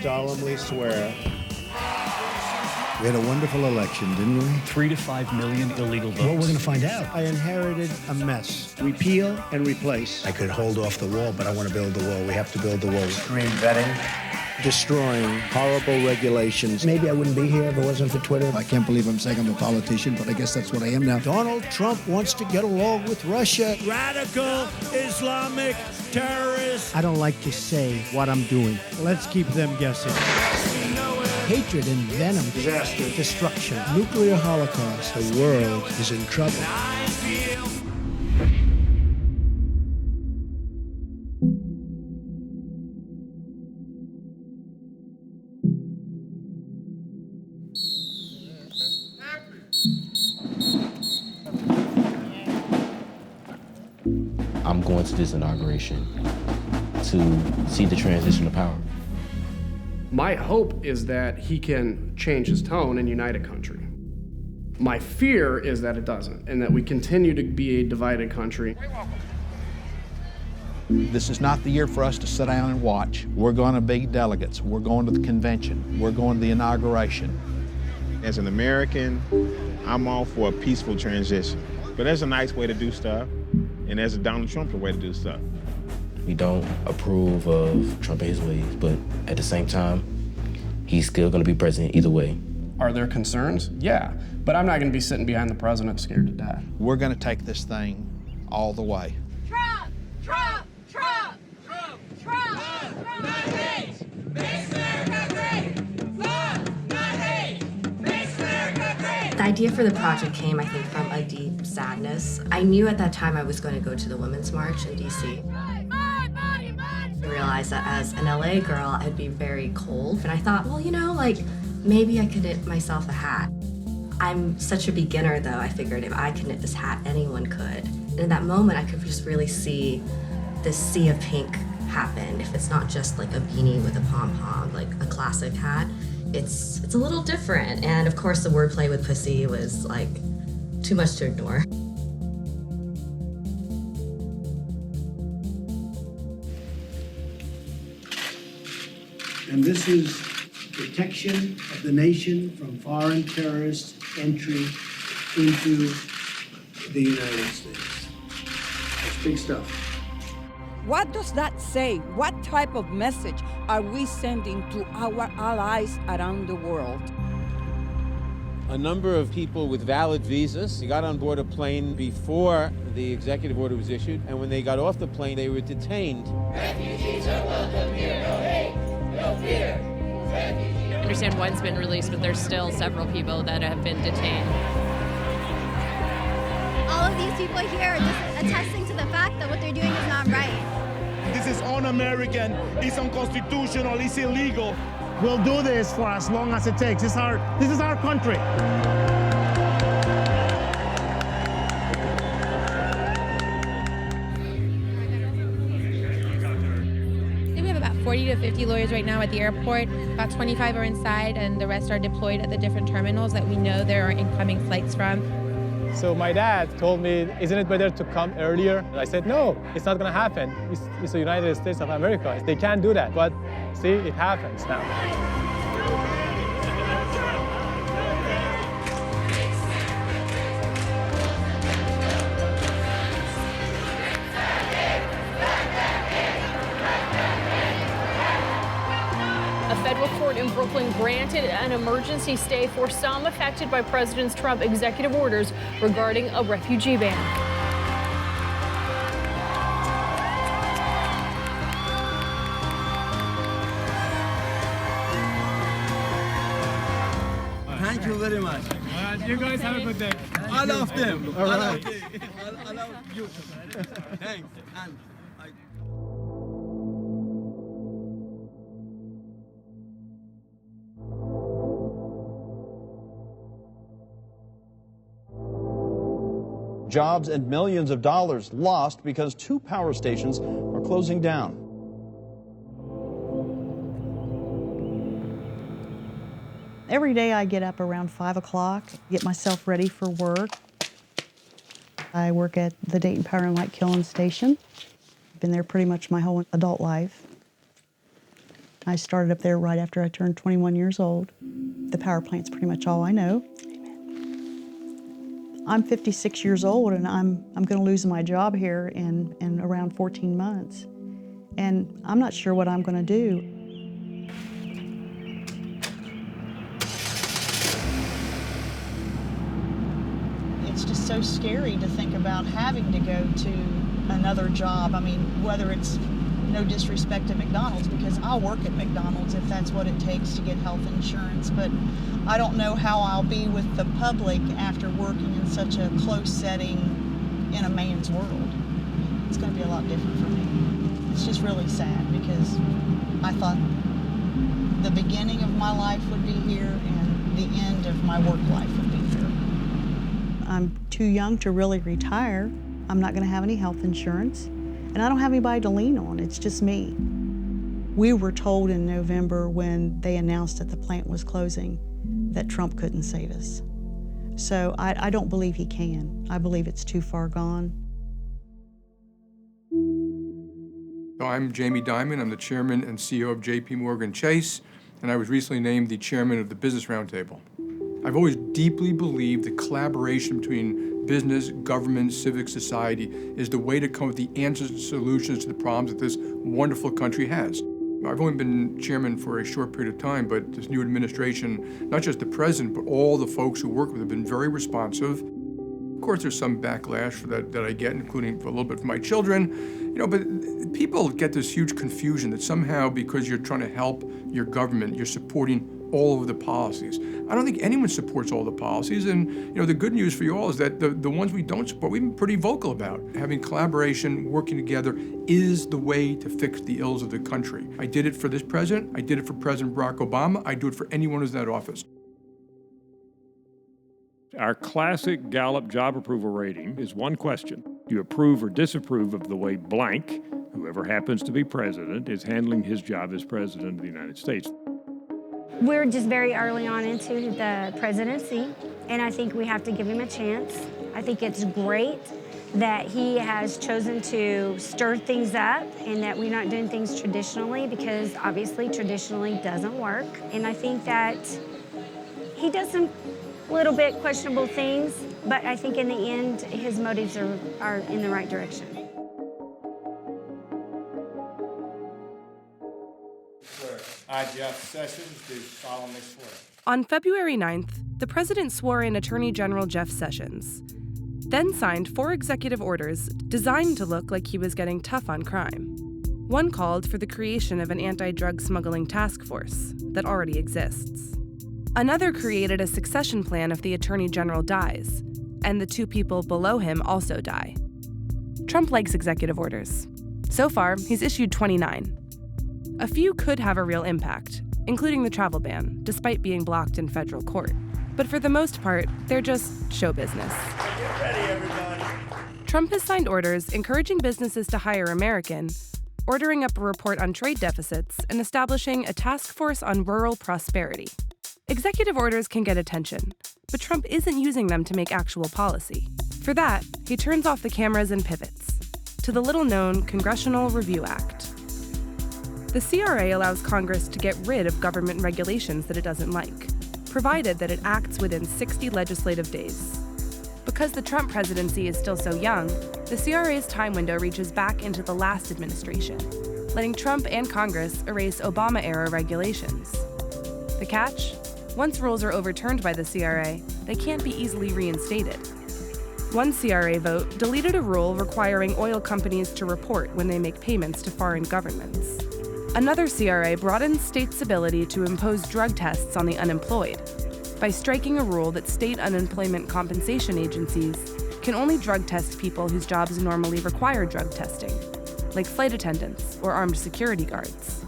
solemnly swear. We had a wonderful election, didn't we? 3 to 5 million illegal votes. Well, we're going to find out. I inherited a mess. Repeal and replace. I could hold off the wall, but I want to build the wall. We have to build the wall. Extreme vetting. Destroying horrible regulations. Maybe I wouldn't be here if it wasn't for Twitter. I can't believe I'm saying I'm a politician, but I guess that's what I am now. Donald Trump wants to get along with Russia. Radical Islamic terrorists. I don't like to say what I'm doing. Let's keep them guessing. Hatred and venom. Disaster. Destruction. Nuclear holocaust. The world is in trouble. I'm going to this inauguration to see the transition of power. My hope is that he can change his tone and unite a country. My fear is that it doesn't, and that we continue to be a divided country. This is not the year for us to sit down and watch. We're going to be delegates. We're going to the convention. We're going to the inauguration. As an American, I'm all for a peaceful transition. But there's a nice way to do stuff, and there's a Donald Trump way to do stuff. We don't approve of Trump and his ways, but at the same time, he's still going to be president either way. Are there concerns? Yeah, but I'm not going to be sitting behind the president scared to death. We're going to take this thing all the way. Trump! Trump! Trump! Trump! Trump! Trump! Not hate! Makes America great! Love! Not hate! Makes America great! The idea for the project came, I think, from a deep sadness. I knew at that time I was going to go to the Women's March in D.C. I realized that as an LA girl, I'd be very cold. And I thought, well, you know, like, maybe I could knit myself a hat. I'm such a beginner, though. I figured if I could knit this hat, anyone could. And in that moment, I could just really see this sea of pink happen. If it's not just like a beanie with a pom-pom, like a classic hat, it's a little different. And of course, the wordplay with pussy was like too much to ignore. And this is protection of the nation from foreign terrorist entry into the United States. That's big stuff. What does that say? What type of message are we sending to our allies around the world? A number of people with valid visas got on board a plane before the executive order was issued, and when they got off the plane, they were detained. Refugees are welcome here, no hate, no fear. I understand one's been released, but there's still several people that have been detained. All of these people here are just attesting to the fact that what they're doing is not right. This is un-American, it's unconstitutional, it's illegal. We'll do this for as long as it takes. This is our country. I think we have about 40 to 50 lawyers right now at the airport. About 25 are inside, and the rest are deployed at the different terminals that we know there are incoming flights from. So my dad told me, isn't it better to come earlier? I said, no, it's not going to happen. It's the United States of America. They can't do that. But see, it happens now. A federal court in Brooklyn granted an emergency stay for some affected by President Trump's executive orders regarding a refugee ban. Thank you very much. You guys have a good day. I love them. All right. I love you. Thanks. Jobs and millions of dollars lost because 2 power stations are closing down. Every day I get up around 5 o'clock, get myself ready for work. I work at the Dayton Power and Light Kiln Station. I've been there pretty much my whole adult life. I started up there right after I turned 21 years old. The power plant's pretty much all I know. I'm 56 years old, and I'm going to lose my job here in around 14 months. And I'm not sure what I'm going to do. It's just so scary to think about having to go to another job. I mean, whether it's no disrespect to McDonald's, because I'll work at McDonald's if that's what it takes to get health insurance, but I don't know how I'll be with the public after working in such a close setting in a man's world. It's going to be a lot different for me. It's just really sad because I thought the beginning of my life would be here and the end of my work life would be here. I'm too young to really retire. I'm not going to have any health insurance, and I don't have anybody to lean on. It's just me. We were told in November when they announced that the plant was closing that Trump couldn't save us. So I don't believe he can. I believe it's too far gone. I'm Jamie Dimon. I'm the chairman and CEO of JP Morgan Chase, and I was recently named the chairman of the Business Roundtable. I've always deeply believed that collaboration between business, government, civic society is the way to come with the answers and solutions to the problems that this wonderful country has. I've only been chairman for a short period of time, but this new administration, not just the president, but all the folks who work with have been very responsive. Of course, there's some backlash for that I get, including for a little bit from my children, but people get this huge confusion that somehow because you're trying to help your government, you're supporting all of the policies. I don't think anyone supports all the policies, and the good news for you all is that the ones we don't support, we've been pretty vocal about. Having collaboration, working together is the way to fix the ills of the country. I did it for this president, I did it for President Barack Obama, I do it for anyone who's in that office. Our classic Gallup job approval rating is one question. Do you approve or disapprove of the way blank, whoever happens to be president, is handling his job as president of the United States? We're just very early on into the presidency, and I think we have to give him a chance. I think it's great that he has chosen to stir things up and that we're not doing things traditionally, because obviously traditionally doesn't work. And I think that he does some little bit questionable things, but I think in the end, his motives are in the right direction. I, Jeff Sessions, do solemnly swear. On February 9th, the president swore in Attorney General Jeff Sessions, then signed 4 executive orders designed to look like he was getting tough on crime. One called for the creation of an anti-drug smuggling task force that already exists. Another created a succession plan if the Attorney General dies, and the 2 people below him also die. Trump likes executive orders. So far, he's issued 29. A few could have a real impact, including the travel ban, despite being blocked in federal court. But for the most part, they're just show business. Get ready, everybody. Trump has signed orders encouraging businesses to hire American, ordering up a report on trade deficits, and establishing a task force on rural prosperity. Executive orders can get attention, but Trump isn't using them to make actual policy. For that, he turns off the cameras and pivots to the little-known Congressional Review Act. The CRA allows Congress to get rid of government regulations that it doesn't like, provided that it acts within 60 legislative days. Because the Trump presidency is still so young, the CRA's time window reaches back into the last administration, letting Trump and Congress erase Obama-era regulations. The catch? Once rules are overturned by the CRA, they can't be easily reinstated. One CRA vote deleted a rule requiring oil companies to report when they make payments to foreign governments. Another CRA broadens states' ability to impose drug tests on the unemployed by striking a rule that state unemployment compensation agencies can only drug test people whose jobs normally require drug testing, like flight attendants or armed security guards.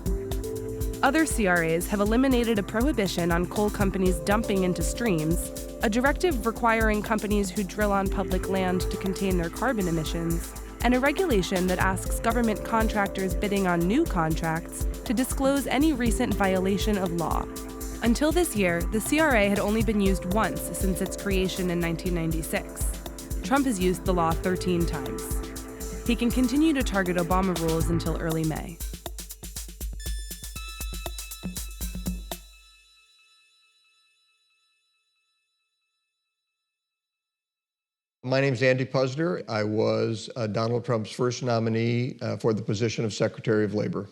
Other CRAs have eliminated a prohibition on coal companies dumping into streams, a directive requiring companies who drill on public land to contain their carbon emissions, and a regulation that asks government contractors bidding on new contracts to disclose any recent violation of law. Until this year, the CRA had only been used once since its creation in 1996. Trump has used the law 13 times. He can continue to target Obama rules until early May. My name's Andy Puzder. I was Donald Trump's first nominee for the position of Secretary of Labor.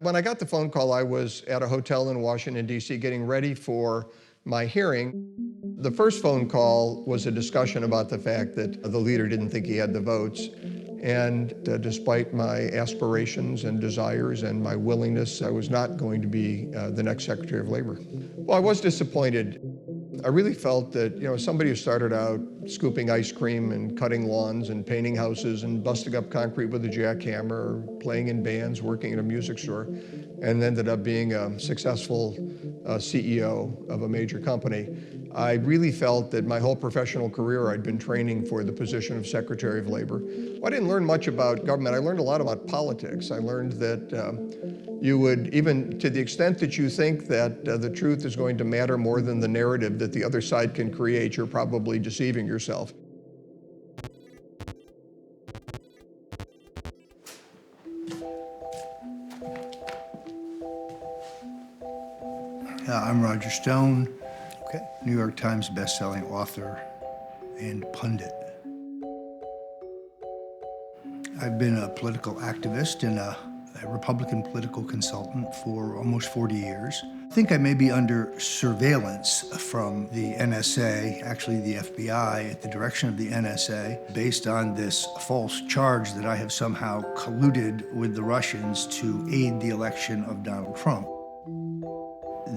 When I got the phone call, I was at a hotel in Washington, D.C., getting ready for my hearing. The first phone call was a discussion about the fact that the leader didn't think he had the votes. And despite my aspirations and desires and my willingness, I was not going to be the next Secretary of Labor. Well, I was disappointed. I really felt that, somebody who started out scooping ice cream and cutting lawns and painting houses and busting up concrete with a jackhammer, playing in bands, working at a music store, and ended up being a successful CEO of a major company. I really felt that my whole professional career I'd been training for the position of Secretary of Labor. Well, I didn't learn much about government. I learned a lot about politics. I learned that you would, even to the extent that you think that the truth is going to matter more than the narrative that the other side can create, you're probably deceiving yourself. I'm Roger Stone, New York Times bestselling author and pundit. I've been a political activist and a Republican political consultant for almost 40 years. I think I may be under surveillance from the NSA, actually the FBI, at the direction of the NSA, based on this false charge that I have somehow colluded with the Russians to aid the election of Donald Trump.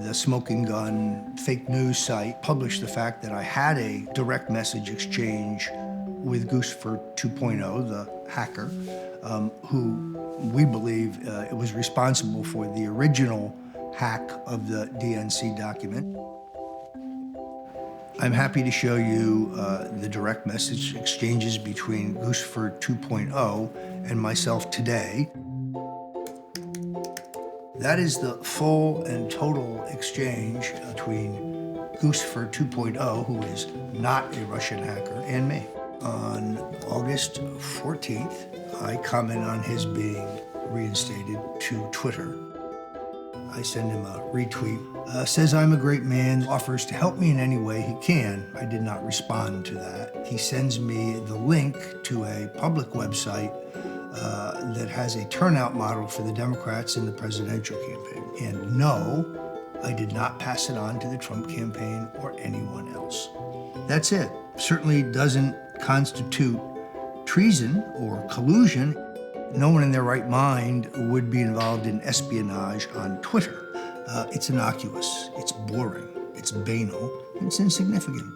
The smoking gun fake news site published the fact that I had a direct message exchange with Guccifer 2.0, the hacker, who we believe it was responsible for the original hack of the DNC document. I'm happy to show you the direct message exchanges between Guccifer 2.0 and myself today. That is the full and total exchange between Guccifer 2.0, who is not a Russian hacker, and me. On August 14th, I comment on his being reinstated to Twitter. I send him a retweet, says I'm a great man, offers to help me in any way he can. I did not respond to that. He sends me the link to a public website that has a turnout model for the Democrats in the presidential campaign. And no, I did not pass it on to the Trump campaign or anyone else. That's it. Certainly doesn't constitute treason or collusion. No one in their right mind would be involved in espionage on Twitter. It's innocuous, it's boring, it's banal, it's insignificant.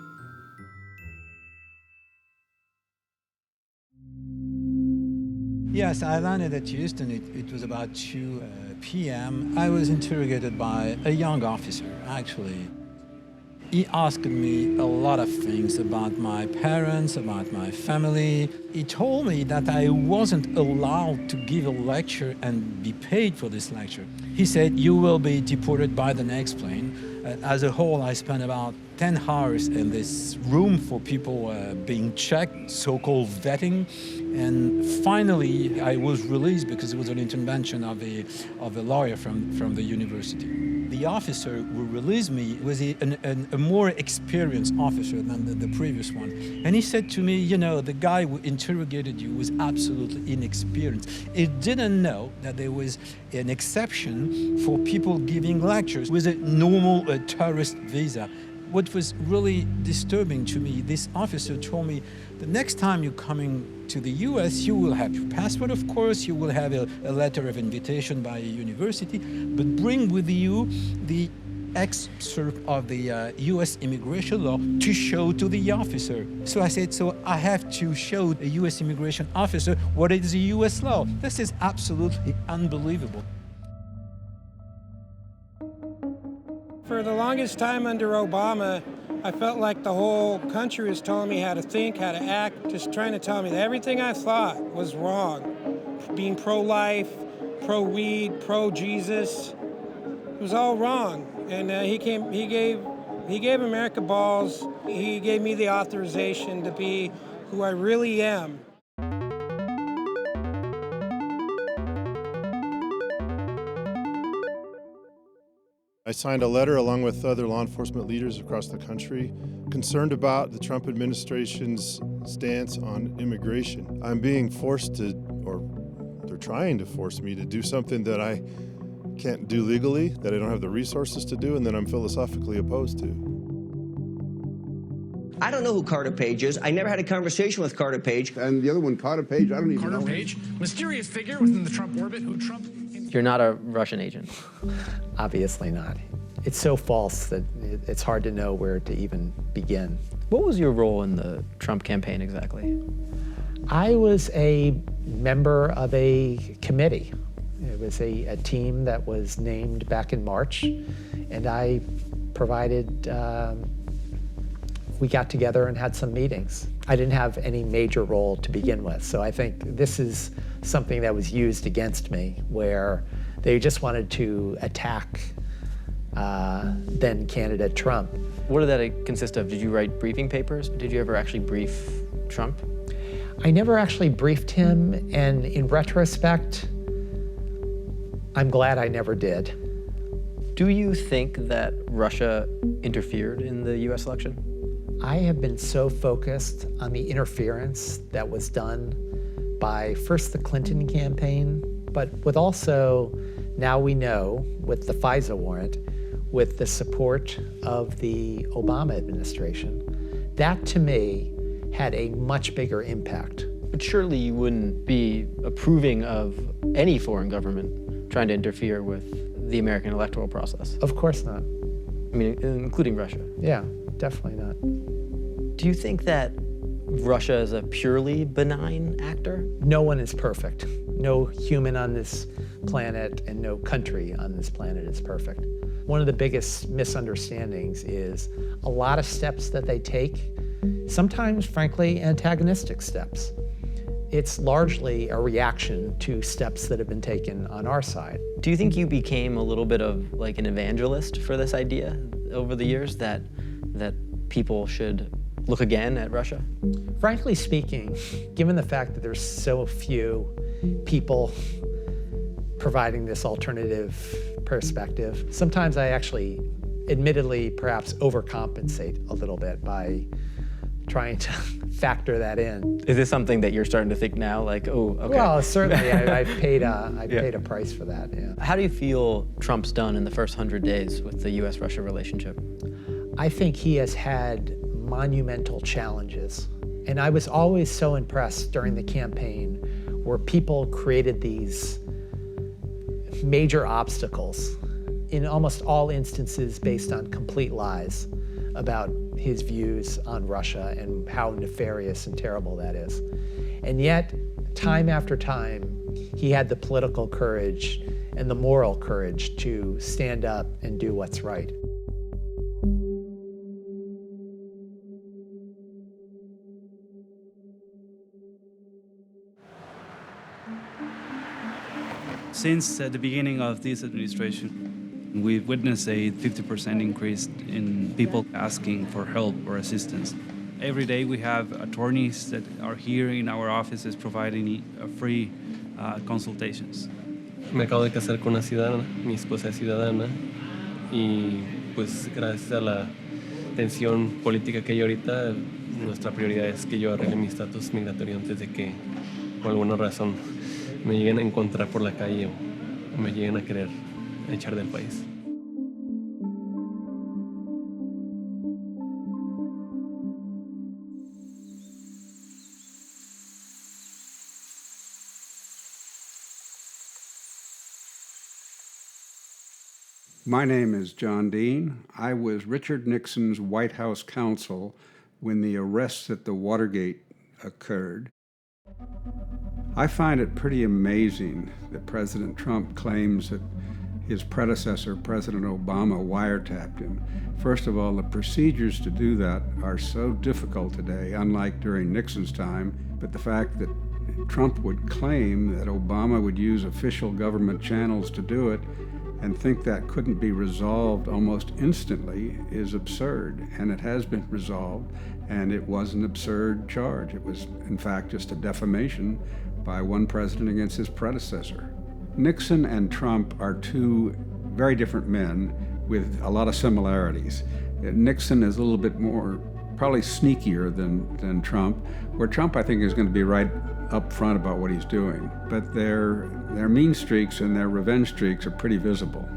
Yes, I landed at Houston. It was about 2 p.m. I was interrogated by a young officer, actually. He asked me a lot of things about my parents, about my family. He told me that I wasn't allowed to give a lecture and be paid for this lecture. He said, you will be deported by the next plane. As a whole, I spent about 10 hours in this room for people being checked, so-called vetting. And finally, I was released because it was an intervention of a lawyer from the university. The officer who released me was a more experienced officer than the previous one. And he said to me, the guy who interrogated you was absolutely inexperienced. He didn't know that there was an exception for people giving lectures with a normal tourist visa. What was really disturbing to me, this officer told me, the next time you're coming to the US, you will have your passport, of course, you will have a letter of invitation by a university, but bring with you the excerpt of the US immigration law to show to the officer. So I said, so I have to show a US immigration officer what is the US law. This is absolutely unbelievable. For the longest time under Obama, I felt like the whole country was telling me how to think, how to act, just trying to tell me that everything I thought was wrong. Being pro-life, pro-weed, pro-Jesus, it was all wrong. And he gave America balls. He gave me the authorization to be who I really am. I signed a letter along with other law enforcement leaders across the country concerned about the Trump administration's stance on immigration. I'm being forced to, or they're trying to force me to do something that I can't do legally, that I don't have the resources to do, and that I'm philosophically opposed to. I don't know who Carter Page is. I never had a conversation with Carter Page. And the other one, Carter Page, I don't even know. Carter Page, mysterious figure within the Trump orbit who Trump... You're not a Russian agent. Obviously not. It's so false that it's hard to know where to even begin. What was your role in the Trump campaign exactly? I was a member of a committee. It was a team that was named back in March, and I provided, we got together and had some meetings. I didn't have any major role to begin with, so I think this is something that was used against me, where they just wanted to attack then candidate Trump. What did that consist of? Did you write briefing papers? Did you ever actually brief Trump? I never actually briefed him, and in retrospect, I'm glad I never did. Do you think that Russia interfered in the US election? I have been so focused on the interference that was done by first the Clinton campaign, but with also, now we know, with the FISA warrant, with the support of the Obama administration. That, to me, had a much bigger impact. But surely you wouldn't be approving of any foreign government trying to interfere with the American electoral process? Of course not. I mean, including Russia? Yeah, definitely not. Do you think that Russia is a purely benign actor? No one is perfect. No human on this planet and no country on this planet is perfect. One of the biggest misunderstandings is a lot of steps that they take, sometimes, frankly, antagonistic steps. It's largely a reaction to steps that have been taken on our side. Do you think you became a little bit of like an evangelist for this idea over the years that people should look again at Russia? Frankly speaking, given the fact that there's so few people providing this alternative perspective, sometimes I actually, admittedly, perhaps overcompensate a little bit by trying to factor that in. Is this something that you're starting to think now, like, oh, okay? Well, certainly, I've paid a price for that, yeah. How do you feel Trump's done in the first 100 days with the US-Russia relationship? I think he has had monumental challenges. And I was always so impressed during the campaign where people created these major obstacles, in almost all instances based on complete lies about his views on Russia and how nefarious and terrible that is. And yet, time after time, he had the political courage and the moral courage to stand up and do what's right. Since the beginning of this administration, we've witnessed a 50% increase in people asking for help or assistance. Every day we have attorneys that are here in our offices providing free consultations. Me acabo de casar con una ciudadana, mi esposa es ciudadana, y pues gracias a la tensión política que hay ahorita, nuestra prioridad es que yo arregle mi estatus migratorio antes de que, por alguna razón, me lleguen a encontrar por la calle o me lleguen a querer echar del país. My name is John Dean. I was Richard Nixon's White House counsel when the arrests at the Watergate occurred. I find it pretty amazing that President Trump claims that his predecessor, President Obama, wiretapped him. First of all, the procedures to do that are so difficult today, unlike during Nixon's time, but the fact that Trump would claim that Obama would use official government channels to do it and think that couldn't be resolved almost instantly is absurd, and it has been resolved, and it was an absurd charge. It was, in fact, just a defamation by one president against his predecessor. Nixon and Trump are two very different men with a lot of similarities. Nixon is a little bit more probably sneakier than Trump, where Trump, I think, is going to be right up front about what he's doing. But their mean streaks and their revenge streaks are pretty visible.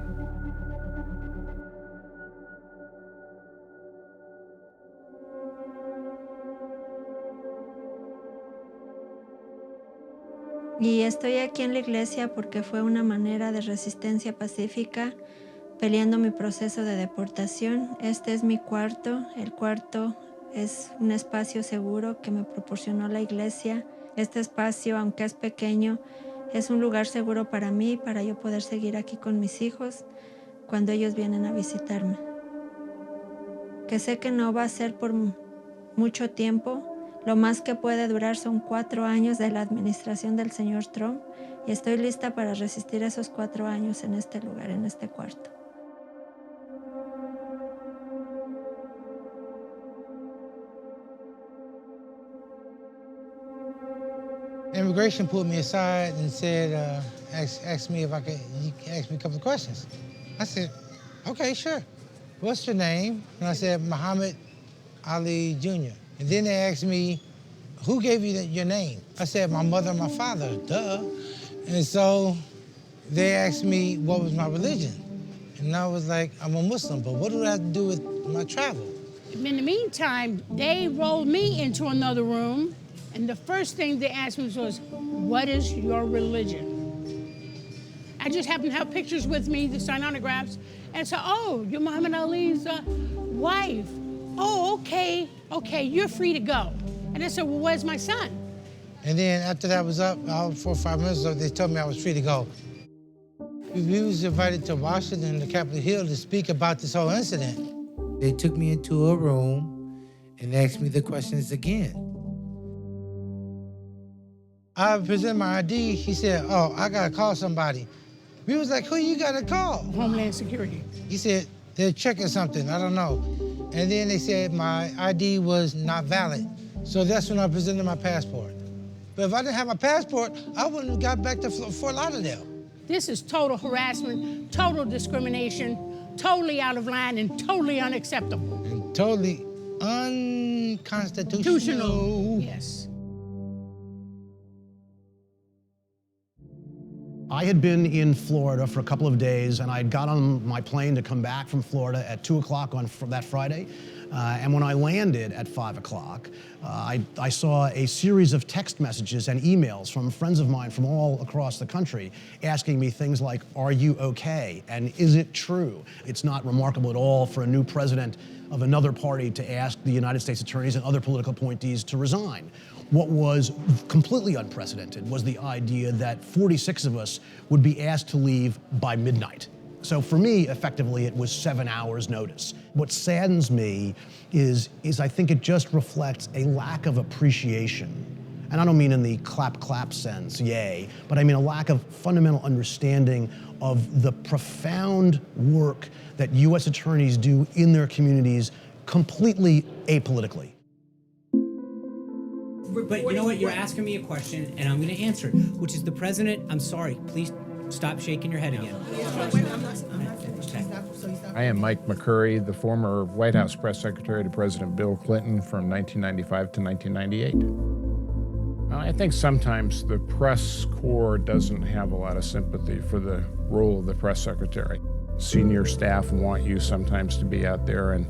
Y estoy aquí en la iglesia porque fue una manera de resistencia pacífica peleando mi proceso de deportación. Este es mi cuarto. El cuarto es un espacio seguro que me proporcionó la iglesia. Este espacio, aunque es pequeño, es un lugar seguro para mí, para yo poder seguir aquí con mis hijos cuando ellos vienen a visitarme. Que sé que no va a ser por mucho tiempo. Lo más que puede durar son 4 años de la administración del señor Trump y estoy lista para resistir esos 4 años en este lugar, en este cuarto. Immigration pulled me aside and said, asked me if I could, you ask me a couple of questions. I said, okay, sure. What's your name? And I said, Muhammad Ali Jr. And then they asked me, who gave you your name? I said, my mother and my father, duh. And so they asked me what was my religion. And I was like, I'm a Muslim, but what do that have to do with my travel? In the meantime, they rolled me into another room, and the first thing they asked me was, what is your religion? I just happened to have pictures with me to sign autographs, and so, oh, you're Muhammad Ali's wife. Oh, okay, you're free to go. And I said, well, where's my son? And then after that was up, 4 or 5 minutes ago, they told me I was free to go. We was invited to Washington, to Capitol Hill, to speak about this whole incident. They took me into a room and asked me the questions again. I presented my ID. He said, oh, I gotta call somebody. We was like, who you gotta call? Homeland Security. He said, they're checking something, I don't know. And then they said my ID was not valid. So that's when I presented my passport. But if I didn't have my passport, I wouldn't have got back to Fort Lauderdale. This is total harassment, total discrimination, totally out of line, and totally unacceptable. And totally unconstitutional. Yes. I had been in Florida for a couple of days, and I had got on my plane to come back from Florida at 2 o'clock on that Friday. And when I landed at 5 o'clock, I saw a series of text messages and emails from friends of mine from all across the country asking me things like, are you okay? And is it true? It's not remarkable at all for a new president of another party to ask the United States attorneys and other political appointees to resign. What was completely unprecedented was the idea that 46 of us would be asked to leave by midnight. So for me, effectively, it was 7 hours notice. What saddens me is I think it just reflects a lack of appreciation. And I don't mean in the clap, clap sense, yay, but I mean a lack of fundamental understanding of the profound work that U.S. attorneys do in their communities completely apolitically. But you know what? You're asking me a question, and I'm going to answer it, which is the president. I'm sorry. Please stop shaking your head again. I am Mike McCurry, the former White House press secretary to President Bill Clinton from 1995 to 1998. I think sometimes the press corps doesn't have a lot of sympathy for the role of the press secretary. Senior staff want you sometimes to be out there and,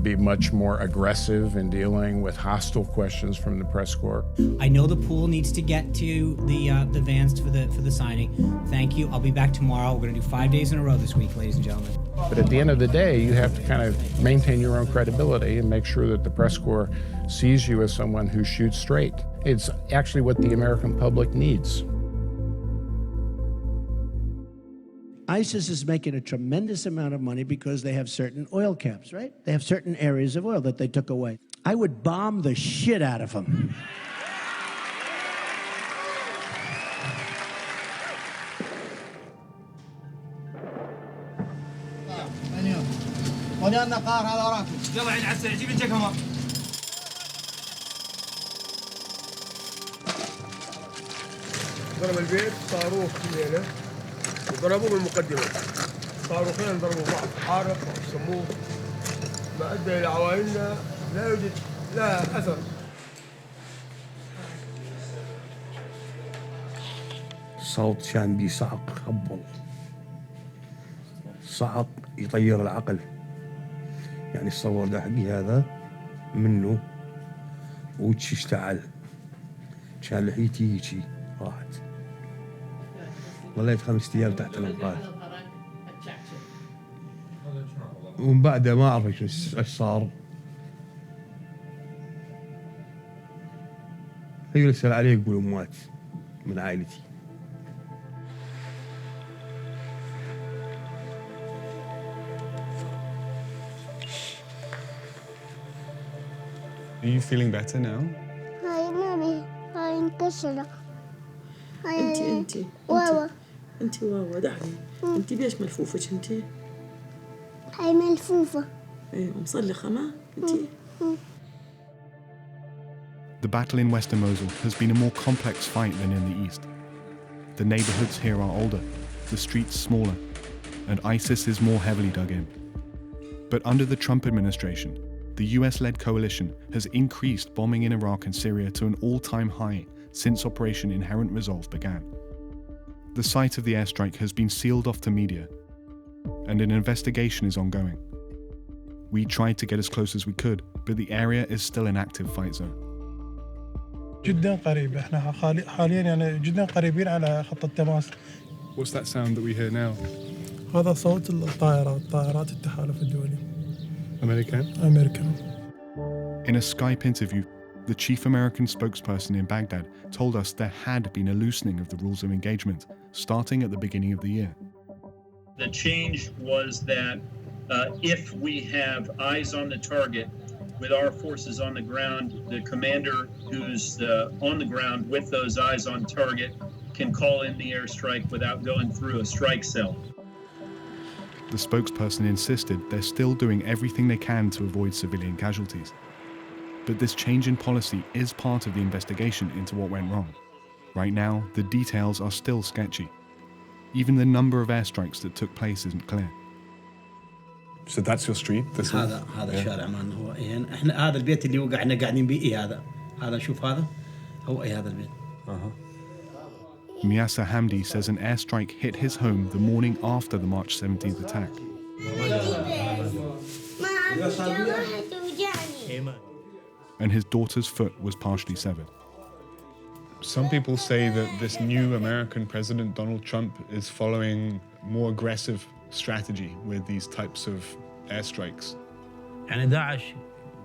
be much more aggressive in dealing with hostile questions from the press corps. I know the pool needs to get to the vans for the signing. Thank you. I'll be back tomorrow. We're going to do 5 days in a row this week, ladies and gentlemen. But at the end of the day, you have to kind of maintain your own credibility and make sure that the press corps sees you as someone who shoots straight. It's actually what the American public needs. ISIS is making a tremendous amount of money because they have certain oil camps, right? They have certain areas of oil that they took away. I would bomb the shit out of them. ضرب البيت صاروخ من هنا وضربوه بالمقدمة. صاروخين ضربوا بعض عارف سموه ما أدى إلى عوائلنا لا يوجد لا أثر. صوت كان بيصعق خبل، صعق يطير العقل. يعني الصور ده حقي هذا منه وجهي اشتعل، كان لحيتي هيجي راحت. ظليت 5 أيام تحت الانقاذ، ومن بعدها ما اعرف ايش صار. هي يسأل عليه يقولوا مات من عائلتي. Are you feeling better now? هاي مامي هاي انكسرة. انت واوا. انت واوا دعي. انت بيش ملفوفة انت؟ هاي ملفوفة. ايه ومصلخة ما انت؟ The battle in Western Mosul has been a more complex fight than in the east. The neighborhoods here are older, the streets smaller, and ISIS is more heavily dug in. But under the Trump administration, the US-led coalition has increased bombing in Iraq and Syria to an all-time high since Operation Inherent Resolve began. The site of the airstrike has been sealed off to media, and an investigation is ongoing. We tried to get as close as we could, but the area is still an active fight zone. جدا قريب، احنا حاليا يعني جدا قريبين على خط التماس. What's that sound that we hear now? هذا صوت طائرات التحالف الدولي. American? In a Skype interview, the chief American spokesperson in Baghdad told us there had been a loosening of the rules of engagement starting at the beginning of the year. The change was that if we have eyes on the target, with our forces on the ground, the commander who's on the ground with those eyes on target can call in the airstrike without going through a strike cell. The spokesperson insisted they're still doing everything they can to avoid civilian casualties. But this change in policy is part of the investigation into what went wrong. Right now, the details are still sketchy. Even the number of airstrikes that took place isn't clear. So that's your street? هذا الشارع مالنا هو احنا هذا البيت اللي وقعنا قاعدين بيه هذا شوف هذا هو هذا البيت. Miasa Hamdi says an airstrike hit his home the morning after the March 17th attack. And his daughter's foot was partially severed. Some people say that this new American president, Donald Trump, is following more aggressive strategy with these types of airstrikes. يعني داعش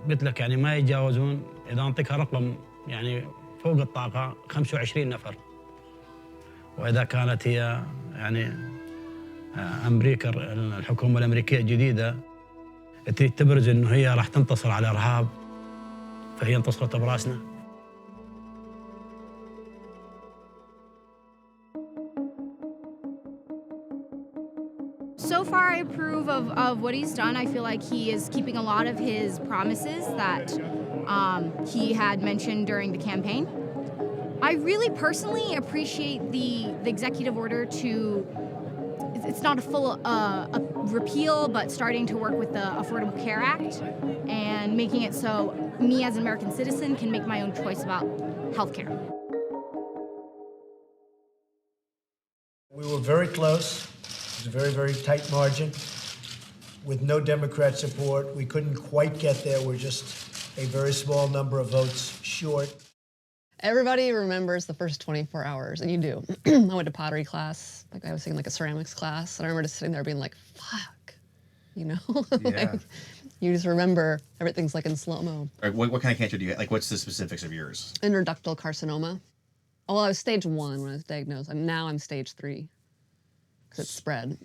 قلت لك يعني ما يتجاوزون إذا أعطيك رقم يعني فوق الطاقة 25 نفر. وإذا كانت هي يعني أمريكا الحكومة الأمريكية الجديدة تريد تبرز إنه هي راح تنتصر على الإرهاب فهي انتصرت براسنا. So far, I approve of what he's done. I feel like he is keeping a lot of his promises that he had mentioned during the campaign. I really personally appreciate the executive order to, it's not a full a repeal, but starting to work with the Affordable Care Act and making it so me as an American citizen can make my own choice about healthcare. We were very close. It was a very, very tight margin. With no Democrat support, we couldn't quite get there. We're just a very small number of votes short. Everybody remembers the first 24 hours, and you do. I went to pottery class, like I was taking like a ceramics class, and I remember just sitting there being like, fuck, you know? Yeah. Like, you just remember everything's like in slow-mo. Right, what kind of cancer do you have? Like, what's the specifics of yours? Interductal carcinoma. Oh, well, I was stage 1 when I was diagnosed, and now I'm stage 3, because it's spread.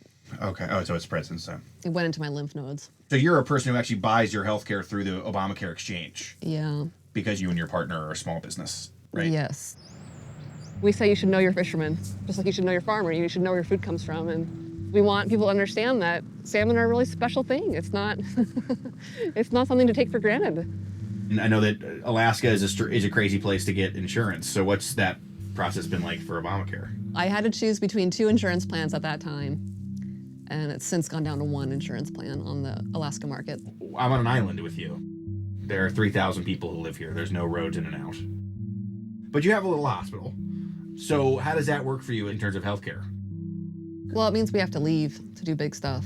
Okay, oh, so it spread since then. It went into my lymph nodes. So you're a person who actually buys your health care through the Obamacare exchange. Yeah. Because you and your partner are a small business, right? Yes. We say you should know your fisherman, just like you should know your farmer. You should know where your food comes from. And we want people to understand that salmon are a really special thing. It's not, it's not something to take for granted. And I know that Alaska is a crazy place to get insurance. So what's that process been like for Obamacare? I had to choose between 2 insurance plans at that time. And it's since gone down to 1 insurance plan on the Alaska market. I'm on an island with you. There are 3,000 people who live here. There's no roads in and out. But you have a little hospital. So how does that work for you in terms of healthcare? Well, it means we have to leave to do big stuff.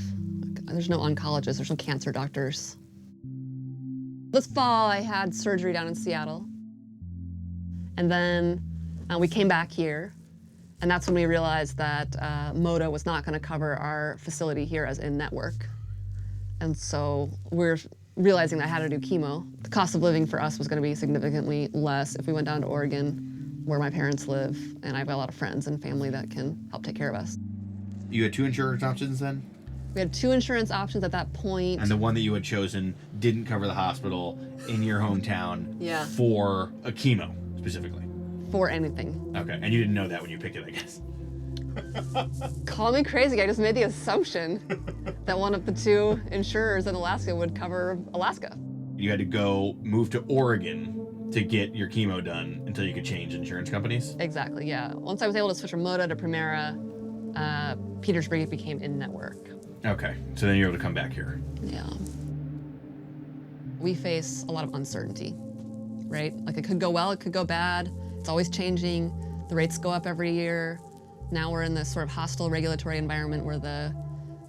There's no oncologists, there's no cancer doctors. This fall, I had surgery down in Seattle. And then we came back here. And that's when we realized that MODA was not gonna cover our facility here as in-network. And so we're realizing that I had to do chemo. The cost of living for us was gonna be significantly less if we went down to Oregon, where my parents live, and I've got a lot of friends and family that can help take care of us. You had 2 insurance options then? We had 2 insurance options at that point. And the one that you had chosen didn't cover the hospital in your hometown for a chemo, specifically? For anything. Okay, and you didn't know that when you picked it, I guess. Call me crazy, I just made the assumption that one of the 2 insurers in Alaska would cover Alaska. You had to go move to Oregon to get your chemo done until you could change insurance companies? Exactly, yeah. Once I was able to switch from MODA to Primera, Petersburg became in-network. Okay, so then you're able to come back here. Yeah. We face a lot of uncertainty, right? Like it could go well, it could go bad. It's always changing. The rates go up every year. Now we're in this sort of hostile regulatory environment where the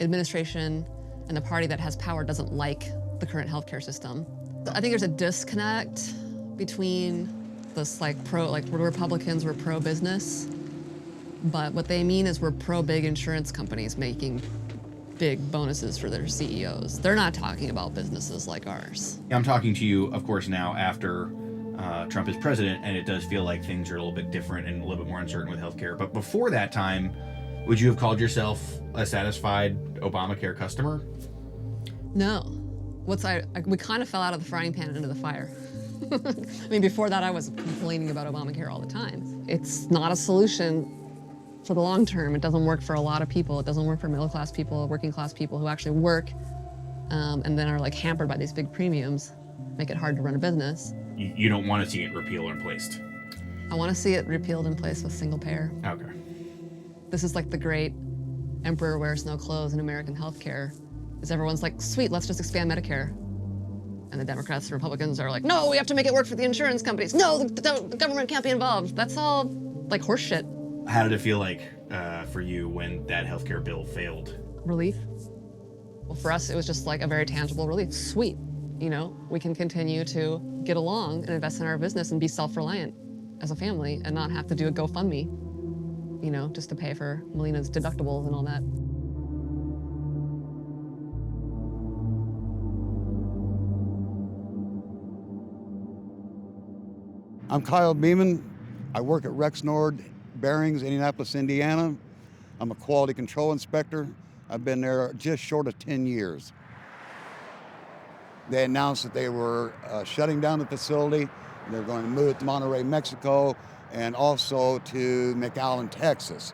administration and the party that has power doesn't like the current healthcare system. I think there's a disconnect between this like we're Republicans, we're pro-business, but what they mean is we're pro-big insurance companies making big bonuses for their CEOs. They're not talking about businesses like ours. I'm talking to you, of course, now after Trump is president, and it does feel like things are a little bit different and a little bit more uncertain with healthcare. But before that time, would you have called yourself a satisfied Obamacare customer? No. We kind of fell out of the frying pan into the fire. I mean, before that, I was complaining about Obamacare all the time. It's not a solution for the long term. It doesn't work for a lot of people. It doesn't work for middle-class people, working-class people who actually work and then are like hampered by these big premiums, make it hard to run a business. You don't want to see it repealed or replaced? I want to see it repealed and placed with single payer. Okay. This is like the great emperor wears no clothes in American healthcare. Is everyone's like, sweet, let's just expand Medicare. And the Democrats and Republicans are like, no, we have to make it work for the insurance companies. No, the government can't be involved. That's all like horse shit. How did it feel like for you when that healthcare bill failed? Relief. Well, for us, it was just like a very tangible relief. Sweet, you know, we can continue to get along and invest in our business and be self-reliant as a family and not have to do a GoFundMe, you know, just to pay for Melina's deductibles and all that. I'm Kyle Beeman. I work at Rexnord Bearings, Indianapolis, Indiana. I'm a quality control inspector. I've been there just short of 10 years. They announced that they were shutting down the facility. They're going to move it to Monterrey, Mexico, and also to McAllen, Texas.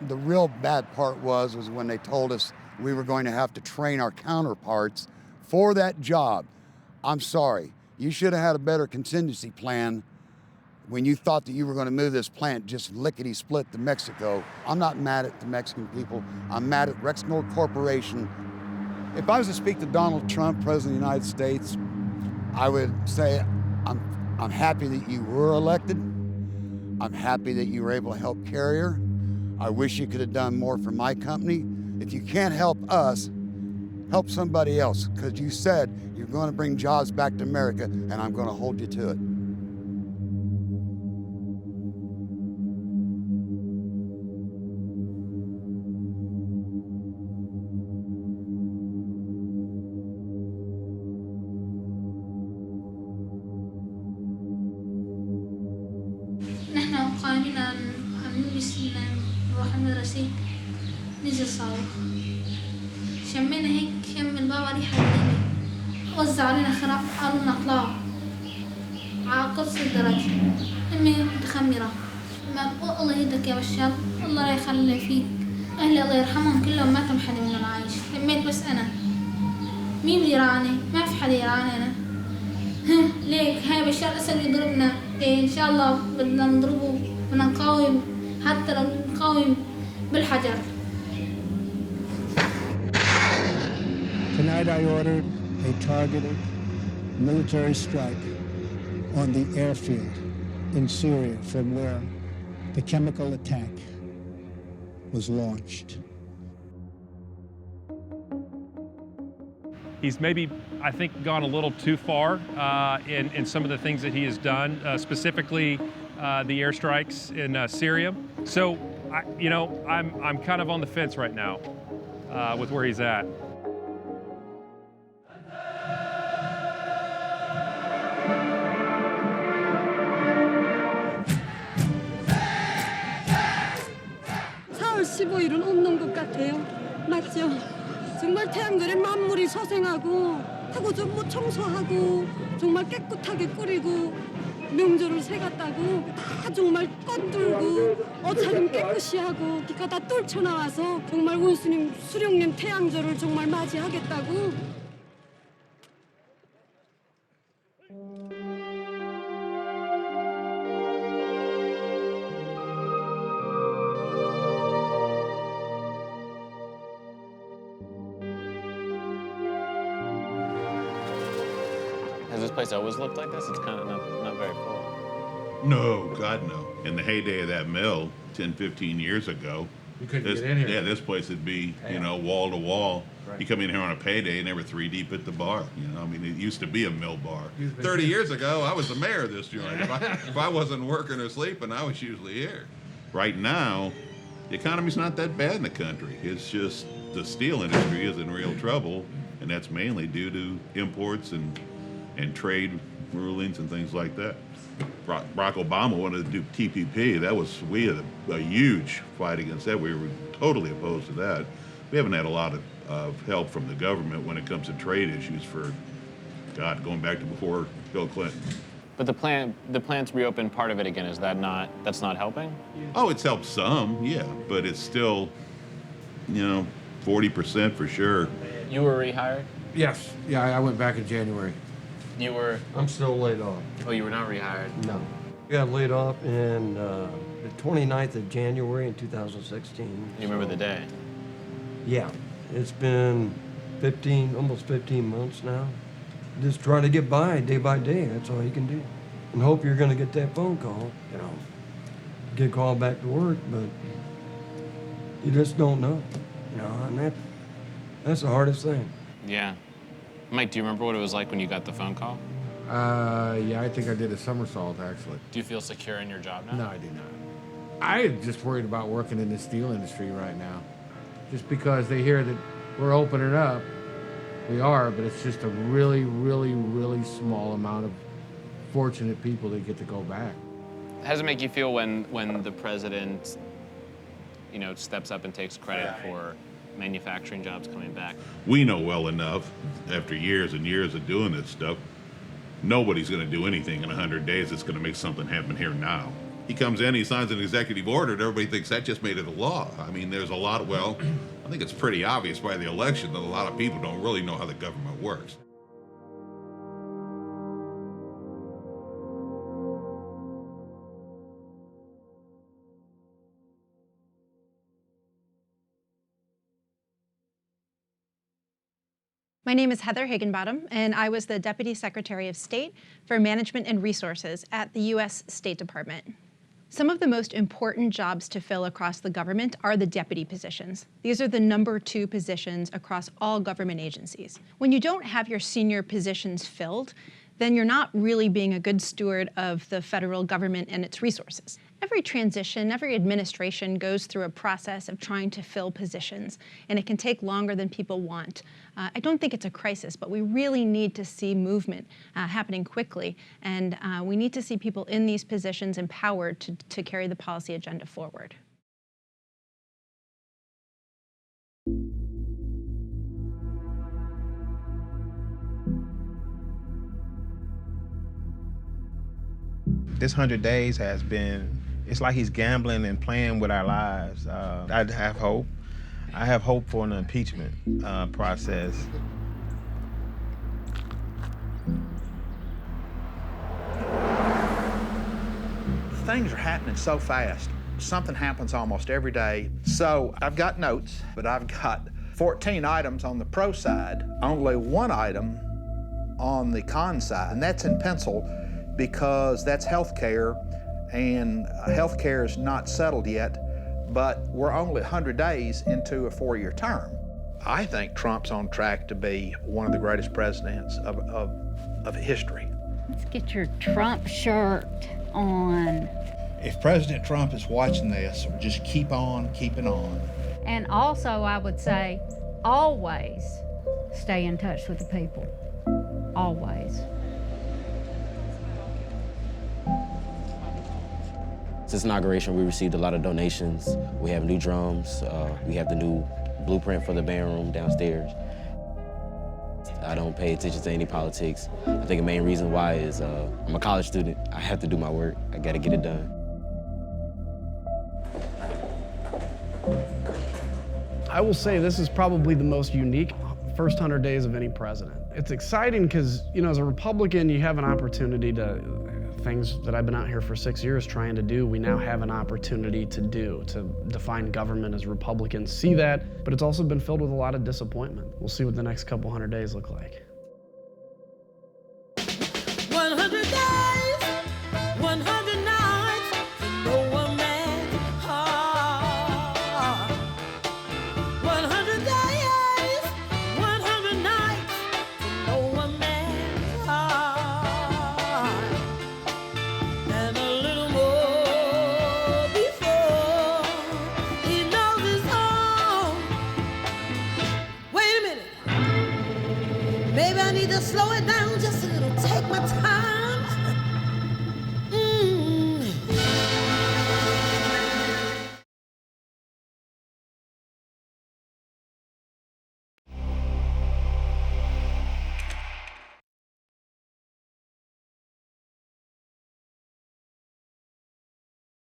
The real bad part was when they told us we were going to have to train our counterparts for that job. I'm sorry, you should have had a better contingency plan when you thought that you were going to move this plant just lickety-split to Mexico. I'm not mad at the Mexican people. I'm mad at Rexnord Corporation. If I was to speak to Donald Trump, President of the United States, I would say I'm happy that you were elected. I'm happy that you were able to help Carrier. I wish you could have done more for my company. If you can't help us, help somebody else, because you said you're going to bring jobs back to America, and I'm going to hold you to it. نحن قائمين عن نلبس نروح المدرسة نزل صاروخ شمينا هيك شم البابا ريحة غريبة وزع علينا خرق قالوا لنا اطلعوا على قص الدرج أمي متخمرة ما الله يهدك يا بشار الله لا يخلي فيك أهلي الله يرحمهم كلهم ماتوا حدا منهم عايش لميت بس أنا مين بده يرعاني ما في حدا يرعاني أنا ليك هاي بشار أسد يضربنا إن شاء الله بدنا نضربه بدنا نقاوم حتى لو نقاوم بالحجر. Tonight I ordered a targeted military strike on the airfield in Syria from where the chemical attack was launched. He's maybe, I think, gone a little too far in some of the things that he has done, specifically the airstrikes in Syria. So, I'm kind of on the fence right now with where he's at. (4월 15일은 없는 것 같아요. 맞죠? 정말 태양절에 만물이 소생하고 하고 전부 청소하고 정말 깨끗하게 꾸리고 명절을 새갔다고 다 정말 건들고 옷차림 깨끗이 하고 기가 다 떨쳐나와서 정말 원수님 수령님 태양절을 정말 맞이하겠다고. Has this place always looked like this? It's kind of not very full. No, God, no. In the heyday of that mill, 10, 15 years ago, You couldn't get in here. Yeah, this place would be, wall to wall. Right. You come in here on a payday and they were 3 deep at the bar. I mean, it used to be a mill bar. You've been 30 here. years ago, I was the mayor of this joint. If I wasn't working or sleeping, I was usually here. Right now, the economy's not that bad in the country. It's just the steel industry is in real trouble, and that's mainly due to imports and trade rulings and things like that. Barack Obama wanted to do TPP. We had a huge fight against that. We were totally opposed to that. We haven't had a lot of help from the government when it comes to trade issues for, going back to before Bill Clinton. But the plan to reopen part of it again, that's not helping? Oh, it's helped some, yeah, but it's still, 40% for sure. You were rehired? Yes. Yeah, I went back in January. You were? I'm still laid off. Oh, you were not rehired? No. I got laid off in the 29th of January in 2016. You remember the day? Yeah. It's been almost 15 months now. Just trying to get by day by day. That's all you can do. And hope you're going to get that phone call, get called back to work, but you just don't know, and that's the hardest thing. Yeah. Mike, do you remember what it was like when you got the phone call? Yeah, I think I did a somersault, actually. Do you feel secure in your job now? No, I do not. I'm just worried about working in the steel industry right now. Just because they hear that we're opening up, we are, but it's just a really, really, really small amount of fortunate people that get to go back. How does it make you feel when the president, steps up and takes credit for manufacturing jobs coming back? We know well enough, after years and years of doing this stuff, nobody's going to do anything in 100 days that's going to make something happen here now. He comes in, he signs an executive order, and everybody thinks that just made it a law. I mean, there's a lot of, I think it's pretty obvious by the election that a lot of people don't really know how the government works. My name is Heather Higginbottom, and I was the Deputy Secretary of State for Management and Resources at the U.S. State Department. Some of the most important jobs to fill across the government are the deputy positions. These are the number 2 positions across all government agencies. When you don't have your senior positions filled, then you're not really being a good steward of the federal government and its resources. Every transition, every administration goes through a process of trying to fill positions, and it can take longer than people want. I don't think it's a crisis, but we really need to see movement happening quickly, and we need to see people in these positions empowered to carry the policy agenda forward. This 100 days has been, it's like he's gambling and playing with our lives. I have hope. I have hope for an impeachment process. Things are happening so fast. Something happens almost every day. So I've got notes, but I've got 14 items on the pro side, only 1 item on the con side, and that's in pencil because that's healthcare, and healthcare is not settled yet, but we're only 100 days into a 4-year term. I think Trump's on track to be one of the greatest presidents of history. Let's get your Trump shirt on. If President Trump is watching this, just keep on keeping on. And also, I would say, always stay in touch with the people. Always. Since inauguration, we received a lot of donations. We have new drums. We have the new blueprint for the band room downstairs. I don't pay attention to any politics. I think the main reason why is I'm a college student. I have to do my work. I gotta get it done. I will say this is probably the most unique first 100 days of any president. It's exciting because, you know, as a Republican, you have an opportunity to, things that I've been out here for 6 years trying to do, we now have an opportunity to do, to define government as Republicans see that, but it's also been filled with a lot of disappointment. We'll see what the next couple 100 days look like.